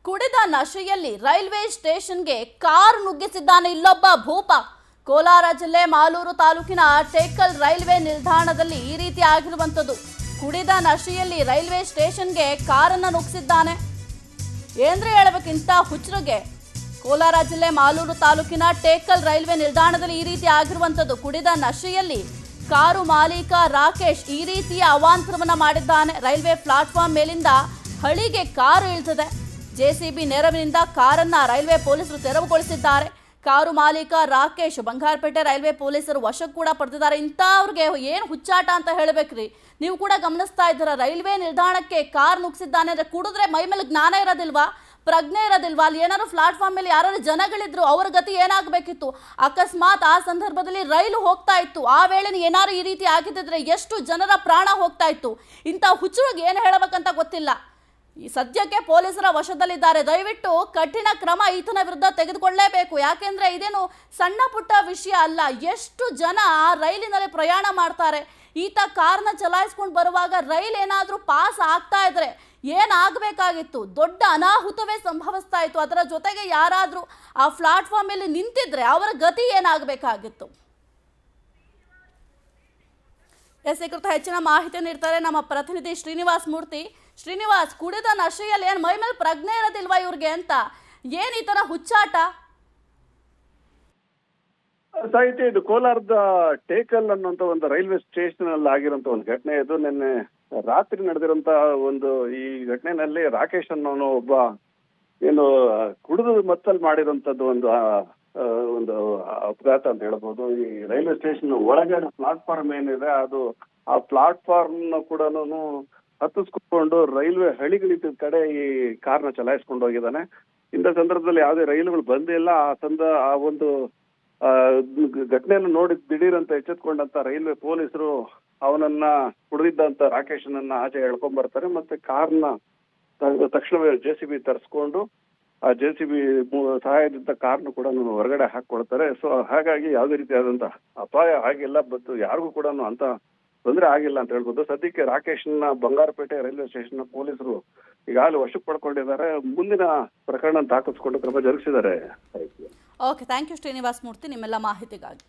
ಕುಡಿದ ನಶೆಯಲ್ಲಿ ರೈಲ್ವೆ ಸ್ಟೇಷನ್ಗೆ ಕಾರ್ ನುಗ್ಗಿಸಿದ್ದಾನೆ ಇಲ್ಲೊಬ್ಬ ಭೂಪ. ಕೋಲಾರ ಜಿಲ್ಲೆ ಮಾಲೂರು ತಾಲೂಕಿನ ಟೇಕಲ್ ರೈಲ್ವೆ ನಿಲ್ದಾಣದಲ್ಲಿ ಈ ರೀತಿ ಆಗಿರುವಂಥದ್ದು. ಕುಡಿದ ನಶೆಯಲ್ಲಿ ರೈಲ್ವೆ ಸ್ಟೇಷನ್ಗೆ ಕಾರನ್ನು ನುಗ್ಗಿಸಿದ್ದಾನೆ. ಏನ್ರಿ ಹೇಳಬೇಕಿಂತ ಹುಚ್ಚರಿಗೆ. ಕೋಲಾರ ಜಿಲ್ಲೆ ಮಾಲೂರು ತಾಲೂಕಿನ ಟೇಕಲ್ ರೈಲ್ವೆ ನಿಲ್ದಾಣದಲ್ಲಿ ಈ ರೀತಿ ಆಗಿರುವಂಥದ್ದು. ಕುಡಿದ ನಶೆಯಲ್ಲಿ ಕಾರು ಮಾಲೀಕ ರಾಕೇಶ್ ಈ ರೀತಿಯ ಅವಾಂತರವನ್ನ ಮಾಡಿದ್ದಾನೆ. ರೈಲ್ವೆ ಪ್ಲಾಟ್ಫಾರ್ಮ್ ಮೇಲಿಂದ ಹಳಿಗೆ ಕಾರು ಇಳಿದಿದೆ. ಜೆಸಿಬಿ ನೆರವಿನಿಂದ ಕಾರನ್ನ ರೈಲ್ವೆ ಪೊಲೀಸರು ತೆರವುಗೊಳಿಸಿದ್ದಾರೆ. ಕಾರು ಮಾಲೀಕ ರಾಕೇಶ್ ಬಂಗಾರಪೇಟೆ ರೈಲ್ವೆ ಪೊಲೀಸರು ವಶಕ್ಕೆ ಕೂಡ ಪಡೆದಿದ್ದಾರೆ. ಇಂಥವ್ರಿಗೆ ಏನು ಹುಚ್ಚಾಟ ಅಂತ ಹೇಳಬೇಕ್ರಿ. ನೀವು ಕೂಡ ಗಮನಿಸ್ತಾ ಇದ್ದೀರಾ, ರೈಲ್ವೆ ನಿಲ್ದಾಣಕ್ಕೆ ಕಾರ್ ನುಗ್ಗಿಸಿದ್ದಾನೆ ಅಂದರೆ ಕುಡಿದ್ರೆ ಮೈ ಮೇಲೆ ಜ್ಞಾನ ಇರೋದಿಲ್ವಾ, ಪ್ರಜ್ಞೆ ಇರೋದಿಲ್ವಾ? ಅಲ್ಲಿ ಏನಾದ್ರು ಪ್ಲಾಟ್ಫಾರ್ಮ್ ಮೇಲೆ ಯಾರು ಜನಗಳಿದ್ರು ಅವ್ರ ಗತಿ ಏನಾಗಬೇಕಿತ್ತು? ಅಕಸ್ಮಾತ್ ಆ ಸಂದರ್ಭದಲ್ಲಿ ರೈಲು ಹೋಗ್ತಾ ಇತ್ತು, ಆ ವೇಳೆ ಏನಾದ್ರು ಈ ರೀತಿ ಆಗಿದ್ದರೆ ಎಷ್ಟು ಜನರ ಪ್ರಾಣ ಹೋಗ್ತಾ ಇತ್ತು? ಇಂಥ ಹುಚ್ಚರಿಗೆ ಏನು ಹೇಳಬೇಕಂತ ಗೊತ್ತಿಲ್ಲ. ಈ ಸದ್ಯಕ್ಕೆ ಪೊಲೀಸರ ವಶದಲ್ಲಿದ್ದಾರೆ. ದಯವಿಟ್ಟು ಕಠಿಣ ಕ್ರಮ ಈತನ ವಿರುದ್ಧ ತೆಗೆದುಕೊಳ್ಳಲೇಬೇಕು. ಯಾಕೆಂದ್ರೆ ಇದೇನು ಸಣ್ಣ ಪುಟ್ಟ ವಿಷಯ ಅಲ್ಲ. ಎಷ್ಟು ಜನ ರೈಲಿನಲ್ಲಿ ಪ್ರಯಾಣ ಮಾಡ್ತಾರೆ. ಈತ ಕಾರ್ನ ಚಲಾಯಿಸ್ಕೊಂಡು ಬರುವಾಗ ರೈಲ್ ಏನಾದರೂ ಪಾಸ್ ಆಗ್ತಾ ಇದ್ರೆ ಏನಾಗಬೇಕಾಗಿತ್ತು? ದೊಡ್ಡ ಅನಾಹುತವೇ ಸಂಭವಿಸ್ತಾ ಇತ್ತು. ಅದರ ಜೊತೆಗೆ ಯಾರಾದರೂ ಆ ಪ್ಲಾಟ್ಫಾರ್ಮ್ ಅಲ್ಲಿ ನಿಂತಿದ್ರೆ ಅವರ ಗತಿ ಏನಾಗಬೇಕಾಗಿತ್ತು? ಈ ಕುರಿತು ಹೆಚ್ಚಿನ ಮಾಹಿತಿ ನೀಡ್ತಾರೆ ನಮ್ಮ ಪ್ರತಿನಿಧಿ ಶ್ರೀನಿವಾಸ್ ಮೂರ್ತಿ. ಶ್ರೀನಿವಾಸ್, ಕುಡಿದ ನಶೆಯಲ್ಲಿ ಏನು ಮೈ ಮೇಲೆ ಪ್ರಜ್ಞೆ ಇರೋದಿಲ್ವಾ ಇವ್ರಿಗೆ ಅಂತ? ಏನ್ ಈ ತರ ಹುಚ್ಚಾಟ? ಸಾಹಿತ್ಯ, ಇದು ಕೋಲಾರದ ಟೇಕಲ್ ಅನ್ನುವಂತ ಒಂದು ರೈಲ್ವೆ ಸ್ಟೇಷನ್ ಅಲ್ಲಿ ಆಗಿರುವಂತ ಒಂದು ಘಟನೆ. ಇದು ನಿನ್ನೆ ರಾತ್ರಿ ನಡೆದಿರುವಂತ ಒಂದು ಈ ಘಟನೆಯಲ್ಲಿ ರಾಕೇಶ್ ಅನ್ನೋನು ಒಬ್ಬ ಏನು ಕುಡಿದು ಮತ್ತಲ್ಲಿ ಮಾಡಿರುವಂತದ್ದು ಒಂದು ಅಪಘಾತ ಅಂತ ಹೇಳ್ಬೋದು. ಈ ರೈಲ್ವೆ ಸ್ಟೇಷನ್ ಒಳಗಡೆ ಪ್ಲಾಟ್ಫಾರ್ಮ್ ಏನಿದೆ ಅದು ಆ ಪ್ಲಾಟ್ಫಾರ್ಮ್ ಕೂಡ ಹತ್ತಿಸ್ಕೊಂಡು ರೈಲ್ವೆ ಹಳಿಗಳಿದ್ದ ಕಡೆ ಈ ಕಾರ್ನ ಚಲಾಯಿಸ್ಕೊಂಡು ಹೋಗಿದ್ದಾನೆ. ಇಂಥ ಸಂದರ್ಭದಲ್ಲಿ ಯಾವುದೇ ರೈಲುಗಳು ಬಂದಿಲ್ಲ. ಆ ಒಂದು ಘಟನೆಯನ್ನು ನೋಡಿ ದಿಢೀರ್ ಅಂತ ಎಚ್ಚೆತ್ಕೊಂಡಂತ ರೈಲ್ವೆ ಪೊಲೀಸರು ಅವನನ್ನ ಕುಡಿದಿದ್ದಂತ ರಾಕೇಶನನ್ನ ಆಚೆ ಎಳ್ಕೊಂಡ್ ಬರ್ತಾರೆ. ಮತ್ತೆ ಕಾರ್ನ ತಕ್ಷಣವೇ ಜೆಸಿಬಿ ತರಿಸ್ಕೊಂಡು ಆ ಜೆಸಿಬಿ ಸಹಾಯದಿಂದ ಕಾರ್ನು ಕೂಡ ಹೊರಗಡೆ ಹಾಕೊಳ್ತಾರೆ. ಸೊ ಹಾಗಾಗಿ ಯಾವುದೇ ರೀತಿಯಾದಂತ ಅಪಾಯ ಆಗಿಲ್ಲ, ಬಟ್ ಯಾರಿಗೂ ಕೂಡ ಅಂತ ತೊಂದರೆ ಆಗಿಲ್ಲ ಅಂತ ಹೇಳ್ಬೋದು. ಸದ್ಯಕ್ಕೆ ರಾಕೇಶ್ನ ಬಂಗಾರಪೇಟೆ ರೈಲ್ವೆ ಸ್ಟೇಷನ್ ಪೊಲೀಸರು ಈಗಾಗಲೇ ವಶಕ್ಕೆ ಪಡ್ಕೊಂಡಿದ್ದಾರೆ. ಮುಂದಿನ ಪ್ರಕರಣ ದಾಖಲಿಸಿಕೊಂಡು ಕ್ರಮ ಜರುಗಿಸಿದ್ದಾರೆ. Okay, thank you Srinivas Murthy ನಿಮ್ಮೆಲ್ಲ ಮಾಹಿತಿಗಾಗಿ.